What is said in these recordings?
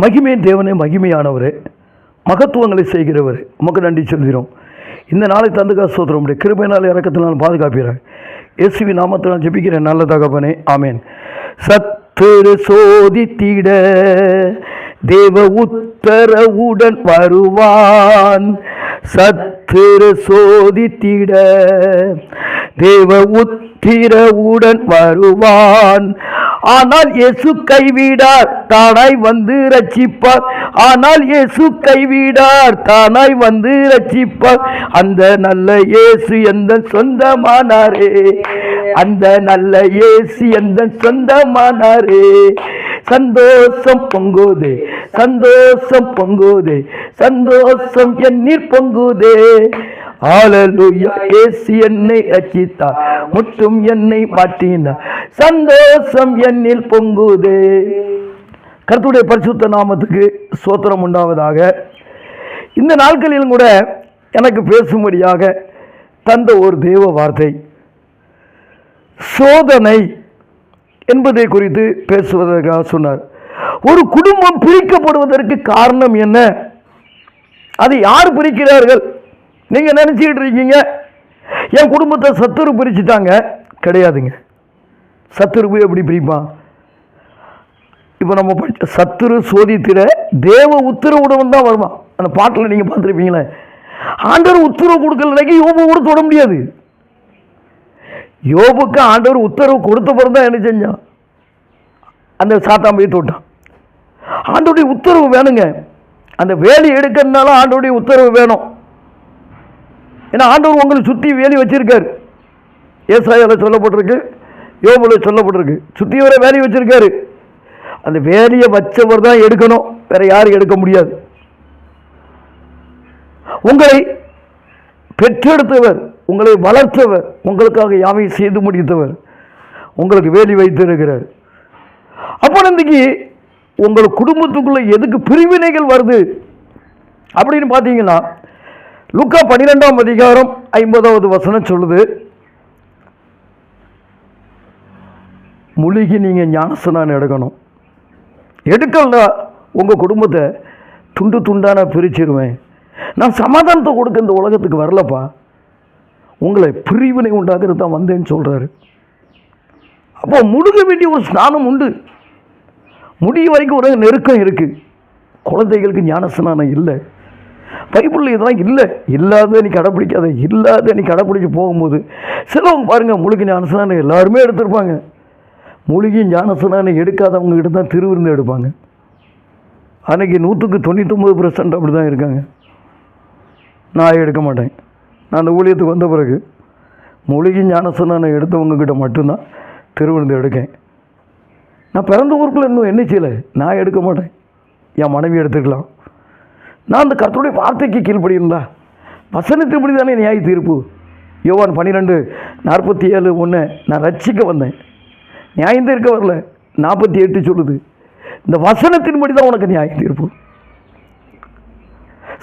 மகிமையின் தேவனே, மகிமையானவரே, மகத்துவங்களை செய்கிறவர், உமக்கு நன்றி சொல்கிறோம். இந்த நாளை தந்துக்கா ஸ்தோத்திரம். உடைய கிருபையினால் இரக்கத்தினால் பாதுகாப்பீராக. இயேசுவின் நாமத்தினால் ஜெபிக்கிறேன் நல்ல தகப்பனே, ஆமேன். சத்துரு சோதித்திட தேவ உத்தரவுடன் வருவான். சத்துரு சோதித்திட தேவ உத்திரவுடன் வருவான். ஆனால் இயேசு கைவிடார், தானாய் வந்து ரட்சிப்பார். ஆனால் இயேசு கைவிடார், தானாய் வந்து ரட்சிப்பார். அந்த நல்ல இயேசு எந்த சொந்தமானாரே, அந்த நல்ல இயேசு எந்த சொந்தமானாரே. சந்தோஷம் பொங்குதே, சந்தோஷம் பொங்குதே, சந்தோஷம் என்னில் பொங்குதே. ஹல்லேலூயா. இயேசு என்னை ரட்சித்தார், முற்றும் என்னை மாற்றினார். சந்தோஷம் என்னில் பொங்குதே. கர்த்தருடைய பரிசுத்த நாமத்துக்கு ஸ்தோத்திரம் உண்டாவதாக. இந்த நாட்களிலும் கூட எனக்கு பேசும்படியாக தந்த ஒரு தேவ வார்த்தை, சோதனை என்பதை குறித்து பேசுவதற்காக சொன்னார். ஒரு குடும்பம் பிரிக்கப்படுவதற்கு காரணம் என்ன? அதை யார் பிரிக்கிறார்கள்? நீங்க நினைச்சுக்கிட்டு இருக்கீங்க என் குடும்பத்தை சத்துரு பிரிச்சுட்டாங்க. கிடையாதுங்க. சத்துரு போய் எப்படி பிரிப்பான்? இப்போ நம்ம படித்த சத்துரு சோதித்திட தேவ உத்தரவுடன் தான் வருவான். அந்த பாட்டில் நீங்கள் பார்த்துருப்பீங்களே, ஆண்டவர் உத்தரவு கொடுக்கலனாக்கி யோபு கூட தொட முடியாது. யோபுக்கு ஆண்டவர் உத்தரவு கொடுத்த பிறகு தான் என்ன செஞ்சான்? அந்த சாத்தான் போய் தொட்டான். ஆண்டோடைய உத்தரவு வேணுங்க. அந்த வேலி எடுக்கிறதுனால ஆண்டோடைய உத்தரவு வேணும். ஏன்னா ஆண்டவர் உங்களை சுற்றி வேலி வச்சிருக்காரு. ஏசாயாவில் சொல்லப்பட்டிருக்கு, யோபுல சொல்லப்பட்டிருக்கு, சுற்றி வர வேலி வச்சிருக்காரு. அந்த வேலியை வச்சவர் தான் எடுக்கணும், வேற யாரும் எடுக்க முடியாது. உங்களை பெற்றெடுத்தவர், உங்களை வளர்த்தவர், உங்களுக்காக யாவையும் செய்து முடித்தவர் உங்களுக்கு வேலி வைத்திருக்கிறார். அப்போ இன்னைக்கு உங்கள் குடும்பத்துக்குள்ள எதுக்கு பிரிவினைகள் வருது அப்படின்னு பார்த்தீங்கன்னா, லூக்கா 12ஆம் அதிகாரம் 50வது வசனம் சொல்லுது, முழுகி நீங்கள் ஞானஸ்நானம் எடுக்கணும். எடுக்கலன்னா உங்கள் குடும்பத்தை துண்டு துண்டான பிரிச்சிருவேன். நான் சமாதானத்தை கொடுக்க இந்த உலகத்துக்கு வரலப்பா, உங்களை பிரிவினை உண்டாக்குறது தான் வந்தேன்னு சொல்கிறாரு. அப்போ முழுக வேண்டிய ஒரு ஸ்நானம் உண்டு. முடிய வரைக்கும் ஒரு நெருக்கம் இருக்குது. குழந்தைகளுக்கு ஞானஸ்நானம் இல்லை, பைபிளில் இதெல்லாம் இல்லை. இல்லாத நீ கடைப்பிடிக்காத, இல்லாத நீ கடைப்பிடிச்சி போகும்போது சிலவங்க பாருங்கள் முழுகி ஞானஸ்நானம் எல்லாருமே எடுத்திருப்பாங்க. மூலிகை ஞானஸ்நானம் எடுக்காதவங்ககிட்ட தான் திருவிருந்து எடுப்பாங்க. அன்றைக்கி 99% அப்படி தான் இருக்காங்க. நான் எடுக்க மாட்டேன். நான் அந்த ஊழியத்துக்கு வந்த பிறகு மூலிகை ஞானஸ்நானம் எடுத்தவங்கக்கிட்ட மட்டும்தான் திருவிருந்து எடுக்கேன். நான் பிறந்த ஊருக்குள்ள இன்னும் என்ன செய்யலை, நான் எடுக்க மாட்டேன். என் மனைவி எடுத்துக்கலாம். நான் அந்த கர்த்தருடைய வார்த்தைக்கு கீழ்ப்படியிருந்தா வசனத்தின்படி தானே நியாய தீர்ப்பு. யோவான் 12:47 நான் ரட்சிக்க வந்தேன், நியாயம் தீர்க்க வரல. 48 சொல்லுது, இந்த வசனத்தின்படி தான் உனக்கு நியாய தீர்ப்பு.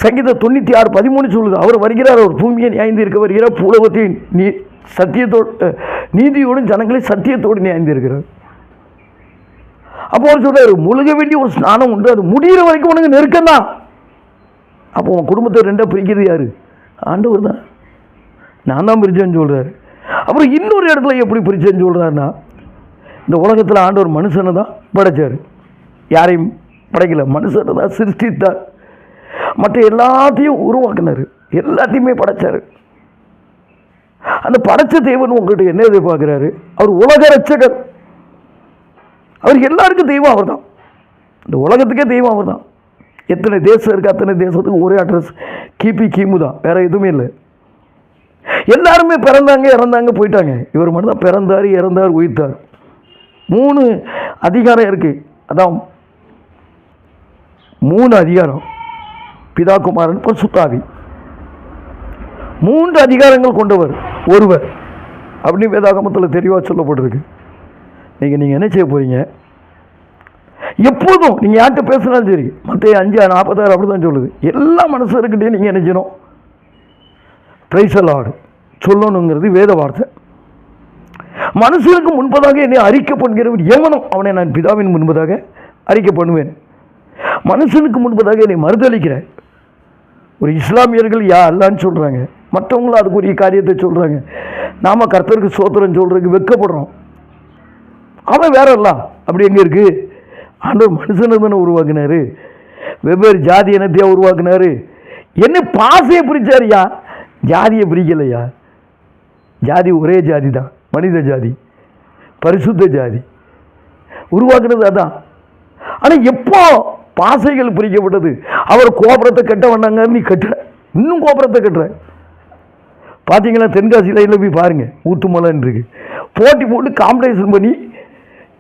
சங்கீதம் 96:13 சொல்லுது, அவர் வருகிறார், அவர் பூமியை நியாயம் தீர்க்க வருகிறார், உலகத்தையும் சத்தியத்தோடு நீதியோடும் ஜனங்களை சத்தியத்தோடு நியாயம் தீர்க்கிறார். அப்போ அவர் சொல்றாரு, முழுக வேண்டிய ஒரு ஸ்நானம் உண்டு, அது முடிகிற வரைக்கும் உனக்கு நெருக்கம் தான். அப்போ உன் குடும்பத்தை ரெண்டாக பிரிக்கிறது யாரு? ஆண்டவர் தான். நான் தான் பிரிச்சேன்னு சொல்கிறாரு. அப்புறம் இன்னொரு இடத்துல எப்படி பிரிச்சேன்னு சொல்கிறாருன்னா, இந்த உலகத்தில் ஆண்டவர் மனுஷனை தான் படைச்சார், யாரையும் படைக்கல. மனுஷனை தான் சிருஷ்டித்தார், மற்ற எல்லாத்தையும் உருவாக்கினார், எல்லாத்தையுமே படைச்சார். அந்த படைச்ச தேவன் உங்கள்கிட்ட என்ன எதிர்பார்க்குறாரு? அவர் உலக ரட்சகர். அவர் எல்லாருக்கும் தெய்வம் அவர் தான். இந்த உலகத்துக்கே தெய்வம் அவர் தான். எத்தனை தேசம் இருக்குது, அத்தனை தேசத்துக்கு ஒரே அட்ரஸ், கிபி கிமு தான், வேற எதுவுமே இல்லை. எல்லாருமே பிறந்தாங்க, இறந்தாங்க, போயிட்டாங்க. இவர் மட்டும் தான் பிறந்தார், இறந்தார், உயிர்த்தார். 3 அதிகாரம் இருக்குது. அதான் 3 அதிகாரம், பிதா குமாரன் பரிசுத்தாவி, 3 அதிகாரங்கள் கொண்டவர் ஒருவர் அப்படின்னு வேதாகமத்தில் தெளிவாக சொல்லப்பட்டிருக்கு. நீங்கள் என்ன செய்ய போகிறீங்க? எப்போதும் நீங்கள் யார்கிட்ட பேசுனாலும் சரி, மற்ற 5:46 அப்படி தான் சொல்லுது, எல்லா மனுஷருக்கிட்டே நீங்கள் என்ன செய்யணும்? பிரைஸ் தி லார்ட் சொல்லணுங்கிறது வேத வார்த்தை. மனுஷனுக்கு முன்பதாக என்னை அறிக்கை பண்ணுகிறவர் எவனும் அவனை நான் பிதாவின் முன்பதாக அறிக்கை பண்ணுவேன். மனுஷனுக்கு முன்பதாக என்னை மறுதளிக்கிற. ஒரு இஸ்லாமியர்கள் யா அல்லான்னு சொல்கிறாங்க, மற்றவங்களும் அதுக்குரிய காரியத்தை சொல்கிறாங்க. நாம் கர்த்தருக்கு சோத்திரம் சொல்கிறதுக்கு வெட்கப்படுறோம். அவன் வேற எல்லாம் அப்படி எங்கே இருக்குது? ஆண்டவர் மனுஷனை தானே உருவாக்குனாரு, வெவ்வேறு ஜாதி இனத்தையாக உருவாக்குனாரு. என்ன பாசையை பிரித்தாருயா, ஜாதியை பிரிக்கலையா. ஜாதி ஒரே ஜாதி தான், மனித ஜாதி, பரிசுத்த ஜாதி உருவாக்குனது அதான். ஆனால் எப்போ பாசைகள் பிரிக்கப்பட்டது? அவர் கோபுரத்தை கட்ட வந்தாங்க, நீ கட்டுற, இன்னும் கோபுரத்தை கட்டுற. பார்த்தீங்களா, தென்காசி லைனில் போய் பாருங்கள், ஊத்துமலைன்னு இருக்கு, போட்டி போட்டு காம்படிஷன் பண்ணி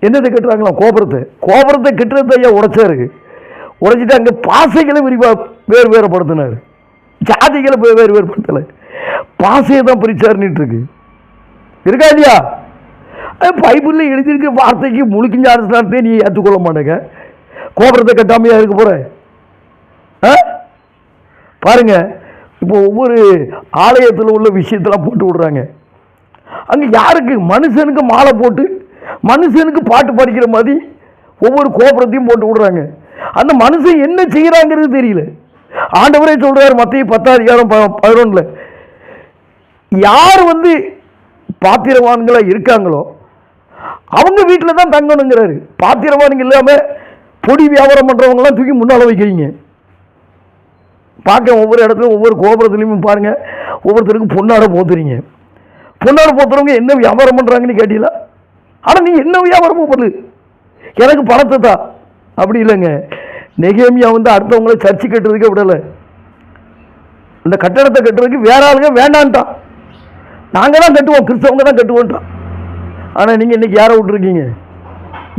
என்னத்தை கட்டுறாங்களாம், கோபுரத்தை. கோபுரத்தை கட்டுறது ஐயா உடைச்சாரு, உடைச்சிட்டு அங்கே பாசைகளை வேறு வேறுபடுத்தினார், ஜாதிகளை வேறு வேறுபடுத்தலை, பாசையை தான் பிரிச்சாருன்னுட்டு இருக்கு. இருக்கா இல்லையா? பைபிளில் எழுதியிருக்க வார்த்தைக்கு முழுக்கிஞ்ச அரசாங்கத்தை நீ ஏற்றுக்கொள்ள மாட்டேங்க. கோபுரத்தை கட்டாமையாக இருக்க போகிற பாருங்க. இப்போ ஒவ்வொரு ஆலயத்தில் உள்ள விஷயத்தெல்லாம் போட்டு விடுறாங்க. அங்கே யாருக்கு? மனுஷனுக்கு மாலை போட்டு மனுஷனுக்கு பாட்டு படிக்கிற மாதிரி ஒவ்வொரு கோபுரத்தையும் போட்டு விடுறாங்க. அந்த மனுஷன் என்ன செய்கிறாங்கிறது தெரியல. ஆண்டவரே சொல்கிறார் மத்திய 10:11, யார் பாத்திரவான்களாக இருக்காங்களோ அவங்க வீட்டில் தான் தங்கணுங்கிறாரு. பாத்திரவான்கள் இல்லாமல் பொடி வியாபாரம் பண்ணுறவங்களாம் தூக்கி முன்னால் வைக்கிறீங்க. பார்க்க ஒவ்வொரு இடத்துலையும் ஒவ்வொரு கோபுரத்துலையும் பாருங்கள், ஒவ்வொருத்தருக்கும் பொன்னாடை போத்துறீங்க. பொன்னாடை போத்துறவங்க என்ன வியாபாரம் பண்ணுறாங்கன்னு கேட்டீங்களா? ஆனால் நீ என்ன வியாபாரமும் பண்ணு, எனக்கு பணத்தை தான். அப்படி இல்லைங்க. நெகேமியா அடுத்தவங்களை சர்ச்சை கட்டுறதுக்கே விடலை. இந்த கட்டடத்தை கட்டுறதுக்கு வேற ஆளுங்க வேண்டான்ட்டான். நாங்கள் தான் கட்டுவோம், கிறிஸ்தவங்க தான் கட்டுவோன்ட்டான். ஆனால் நீங்கள் இன்றைக்கி யாரை விட்டுருக்கீங்க?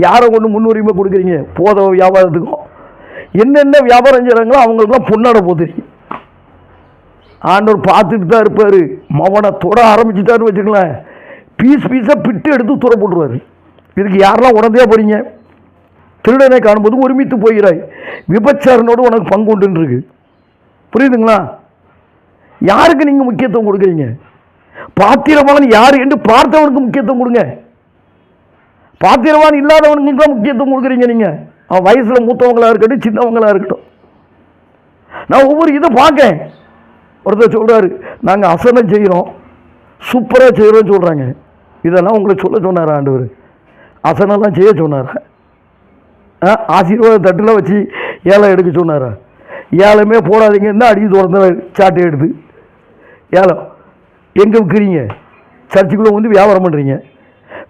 யாரை கொண்டு முன்னுரிமை கொடுக்குறீங்க? போத வியாபாரத்துக்கும் என்னென்ன வியாபாரம் செய்கிறாங்களோ அவங்களுக்குலாம் பொன்னாடை போத்துறீங்க. ஆண்டவர் பார்த்துட்டு தான் இருப்பார். மவனை தொட ஆரம்பிச்சுட்டாருன்னு வச்சுக்கலாம், பீஸாக பிட்டு எடுத்து துற போட்டுருவார். இதுக்கு யாரெல்லாம் உடந்தையாக போகிறீங்க? திருடனை காணும்போது ஒருமித்து போகிறாய், விபச்சாரனோடு உனக்கு பங்கு உண்டுன்னு இருக்கு. புரியுதுங்களா? யாருக்கு நீங்கள் முக்கியத்துவம் கொடுக்குறீங்க? பாத்திரவான் யார் என்று பார்த்தவனுக்கு முக்கியத்துவம் கொடுங்க. பாத்திரவான் இல்லாதவனுக்கு தான் முக்கியத்துவம் கொடுக்குறீங்க நீங்கள். அவன் வயசில் மூத்தவங்களாக இருக்கட்டும், சின்னவங்களாக இருக்கட்டும். நான் ஒவ்வொரு இதை பார்க்கேன். ஒருத்தர் சொல்கிறாரு, நாங்கள் அசனம் செய்கிறோம், சூப்பராக செய்கிறோன்னு சொல்கிறாங்க. இதெல்லாம் உங்களை சொல்ல சொன்னாரா ஆண்டவர்? அசனம்லாம் செய்ய சொன்னாரா? ஆசீர்வாத தட்டில் வச்சு ஏலம் எடுக்க சொன்னாரா? ஏலமே போடாதீங்கன்னா அடிக்க தோறந்த சாட்டை எடுத்து ஏலம் எங்கே விற்கிறீங்க? சர்ச்சுக்குள்ளே வியாபாரம் பண்ணுறீங்க.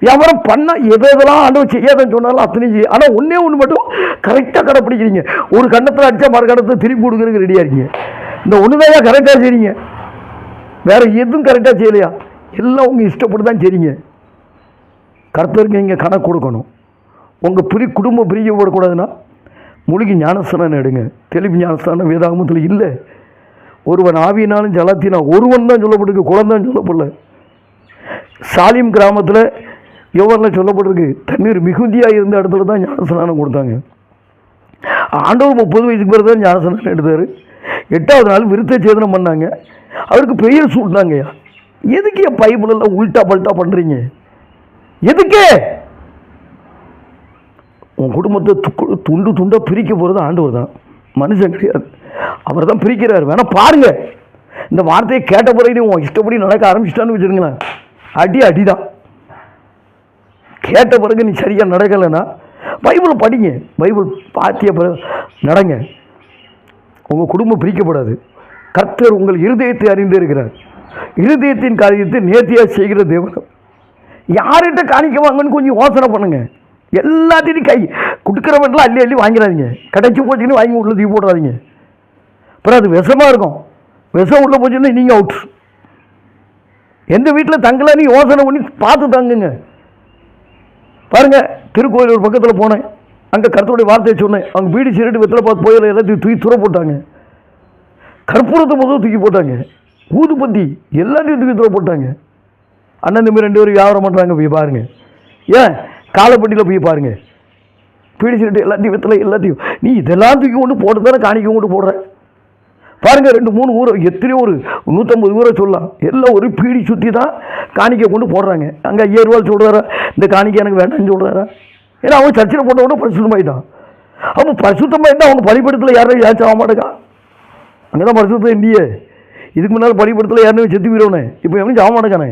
வியாபாரம் பண்ணால் எதெல்லாம் ஆண்டவர் செய்யாதன்னு சொன்னாலும் அத்தனையும் செய்ய. ஆனால் ஒன்றே ஒன்று மட்டும் கரெக்டாக கடைப்பிடிக்கிறீங்க. ஒரு கண்டத்தில் அடித்தா மறு கண்டத்தில் திருப்பி கொடுக்குறதுக்கு ரெடியாக இருக்கீங்க. இந்த ஒன்று தான் கரெக்டாக செய்றீங்க, வேறு எதுவும் கரெக்டாக செய்யலையா? எல்லாம் உங்கள் இஷ்டப்பட்டு தான் செய்றீங்க. கர்த்தருக்கு நீங்கள் கணக்கு கொடுக்கணும். உங்கள் குடும்பம் பிரிக்கப்படக்கூடாதுன்னா மூலிகை ஞானஸ்தானம் எடுங்க. தெளிவு ஞானஸ்தானம் வேதாகமத்தில் இல்லை. ஒருவன் ஆவியினாலும் ஜலத்தினா ஒருவன் தான் சொல்லப்பட்டிருக்கு, குழந்தைன்னு சொல்லப்படல. சாலிம் கிராமத்தில் யோவானில் சொல்லப்பட்டிருக்கு, தண்ணீர் மிகுதியாக இருந்த இடத்துல தான் ஞானஸ்நானம் கொடுத்தாங்க. ஆண்டவர் 30 வயசுக்கு பிறகு தான் ஞானஸ்நானம் எடுத்தார். 8வது நாள் விருத்த சேதனம் பண்ணாங்க, அவருக்கு பெயர் சூட்டினாங்கய்யா. எதுக்கு என் பைபிளெல்லாம் உல்ட்டா பல்ட்டா பண்ணுறீங்க? எதுக்கு? உன் குடும்பத்தை துண்டு துண்டாக பிரிக்க போகிறது ஆண்டவர் தான், மனுஷன் கிடையாது. அவர் தான் பிரிக்கிறார். வேணால் பாருங்கள். இந்த வார்த்தையை கேட்ட பிறகு உன் இஷ்டப்படி நடக்க ஆரம்பிச்சிட்டான்னு வச்சுருங்களேன், அடி தான். கேட்ட பிறகு நீ சரியாக நடக்கலைன்னா பைபிளை படிங்க, பைபிள் பாத்திய பிறகு நடங்க. உங்கள் குடும்பம் பிரிக்கப்படாது. கர்த்தர் உங்கள் இருதயத்தை அறிந்து இருக்கிறார். இருதயத்தின் காரியத்தை நேர்த்தியாக செய்கிற தேவனம். யார்கிட்ட காணிக்க வாங்கன்னு கொஞ்சம் யோசனை பண்ணுங்க. எல்லாத்தையும் கை கொடுக்குறவன்லாம் அள்ளி வாங்கிறாதீங்க. கடைச்சி போச்சுன்னு வாங்கி உள்ள தூக்கி போடாதீங்க. அப்புறம் அது விஷமாக இருக்கும். விஷம் உள்ள போச்சுன்னா நீங்கள் அவுட். எந்த வீட்டில் தங்கலான்னு யோசனை பண்ணி பார்த்து தங்குங்க. பாருங்கள், திருக்கோயிலூர் பக்கத்தில் போனேன், அங்கே கர்த்தருடைய வார்த்தையை சொன்னேன். அவங்க வீடு சிரட்டு வெத்தலை பார்த்து போயில எல்லாத்தையும் தூக்கி துற போட்டாங்க. கற்பூரத்தை முதல் தூக்கி போட்டாங்க, ஊதுபத்தி எல்லாத்தையும் தூக்கி துற போட்டாங்க. அண்ணன் தம்பி 2 பேரும் வியாபாரம் பண்ணுறாங்க, போய் பாருங்கள். ஏன் காலப்பட்டியில் போய் பாருங்கள், பீடி சிரட்டு எல்லாத்தையும் வெத்தலை எல்லாத்தையும். நீ இதெல்லாம் தூக்கி கொண்டு போட்டு தானே காணிக்க கொண்டு போடுற. பாருங்கள், 2-3 ஊரை, எத்தனையோ ஒரு 150 ஊரை சொல்லலாம், எல்லாம் ஒரு பீடி சுற்றி தான் காணிக்க கொண்டு போடுறாங்க. அங்கே 5000 ரூபா சொல்கிறாரா, இந்த காணிக்கை எனக்கு வேண்டாம்னு சொல்கிறாரா? ஏன்னா அவன் சர்ச்சில் போட்ட கூட பிரசுத்தமாயிட்டான். அப்போ பரிசுத்தமாக இருந்தால் அவங்க பலிபடத்தில் யாரும் யாச்சும் ஆக மாட்டேங்கா. அங்கே தான் பரிசுத்தம் இல்லையே. இதுக்கு முன்னால் பலிபடத்தில் யாருன்னு செத்து போயிடவனே, இப்போ எவனும் ஆக மாட்டேங்கானே.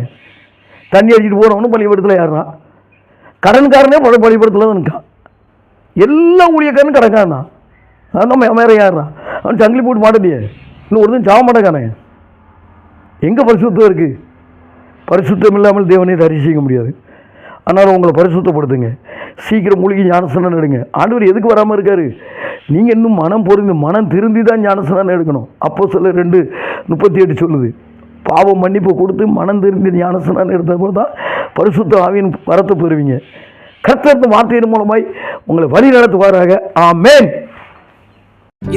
தண்ணி அடிச்சுட்டு போகிறவனும் பலிபடத்தில் யாருனா, கடன்காரனே பலிபடத்தில் தான் இருக்கான். எல்லா ஊழியக்காரனும் கடன்காரனா, அதான் வேற யாருனா, அவன் சங்கிலி போட்டு மாட்டலையே, இன்னும் ஒருத்தன் சாக மாட்டேங்கானே. எங்கே பரிசுத்தம் இருக்குது? பரிசுத்தம் இல்லாமல் தேவனை தரிசிக்க முடியாது. அதனால் உங்களை பரிசுத்தப்படுத்துங்க. சீக்கிரம் மூலிகை ஞானஸ்நானம் எடுங்க. ஆண்டவர் எதுக்கு வராமல் இருக்காரு? நீங்கள் இன்னும் மனம் பொருந்து மனம் திருந்தி தான் ஞானஸ்நானம் எடுக்கணும். அப்போஸ்தலர் 2:38 சொல்லுது. பாவம் மன்னிப்பு கொடுத்து மனம் திருந்தி ஞானஸ்நானம் எடுத்த போது தான் பரிசுத்த ஆவியின் வரத்தை பெறுவீங்க. கர்த்தர் வார்த்தையின் மூலமாய் உங்களை வழி நடத்துவாராக. ஆமென்.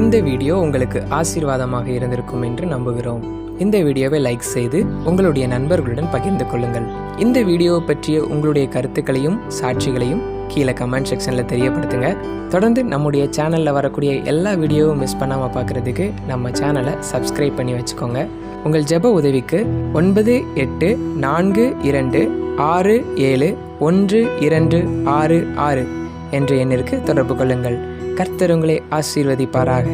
இந்த வீடியோ உங்களுக்கு ஆசீர்வாதமாக இருந்திருக்கும் என்று நம்புகிறோம். இந்த வீடியோவை லைக் செய்து உங்களுடைய நண்பர்களுடன் பகிர்ந்து கொள்ளுங்கள். இந்த வீடியோவை பற்றிய உங்களுடைய கருத்துக்களையும் சாட்சிகளையும் கீழே கமெண்ட் செக்ஷனில் தெரியப்படுத்துங்க. தொடர்ந்து நம்முடைய சேனலில் வரக்கூடிய எல்லா வீடியோவும் மிஸ் பண்ணாமல் பார்க்குறதுக்கு நம்ம சேனலை சப்ஸ்கிரைப் பண்ணி வச்சுக்கோங்க. உங்கள் ஜெப உதவிக்கு 9842671266 என்ற எண்ணிற்கு தொடர்பு கொள்ளுங்கள். கர்த்தர் உங்களை ஆசீர்வதிப்பாராக.